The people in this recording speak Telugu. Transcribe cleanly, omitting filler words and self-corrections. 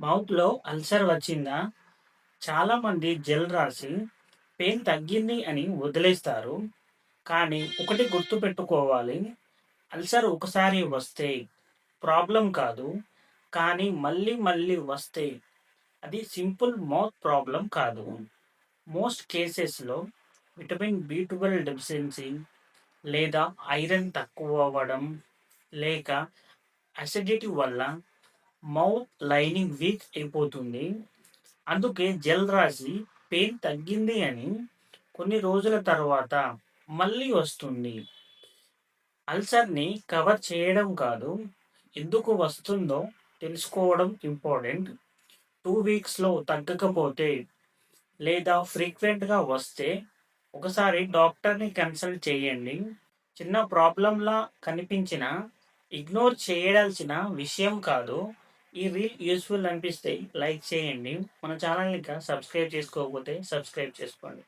మౌత్‌లో అల్సర్ వచ్చిందా? చాలామంది జెల్ రాసి పెయిన్ తగ్గింది అని వదిలేస్తారు. కానీ ఒకటి గుర్తుపెట్టుకోవాలి. అల్సర్ ఒకసారి వస్తే ప్రాబ్లమ్ కాదు. కానీ మళ్ళీ మళ్ళీ వస్తే అది సింపుల్ మౌత్ ప్రాబ్లమ్ కాదు. మోస్ట్ కేసెస్‌లో విటమిన్ బి12 డెఫిషియన్సీ లేదా ఐరన్ తక్కువ అవ్వడం లేక అసిడిటీ వల్ల మౌత్ లైనింగ్ వీక్ అయిపోతుంది. అందుకే జెల్ రాసి పెయిన్ తగ్గింది అని కొన్ని రోజుల తర్వాత మళ్ళీ వస్తుంది. అల్సర్‌ని కవర్ చేయడం కాదు, ఎందుకు వస్తుందో తెలుసుకోవడం ఇంపార్టెంట్. 2 వీక్స్‌లో తగ్గకపోతే లేదా ఫ్రీక్వెంట్‌గా వస్తే ఒకసారి డాక్టర్‌ని కన్సల్ట్ చేయండి. చిన్న ప్రాబ్లమ్‌లా కనిపించినా ఇగ్నోర్ చేయాల్సిన విషయం కాదు. ఈ రీల్ యూజ్‌ఫుల్ అనిపిస్తే లైక్ చేయండి. మన ఛానల్‌ని ఇంకా సబ్స్క్రైబ్ చేసుకోకపోతే సబ్స్క్రైబ్ చేసుకోండి.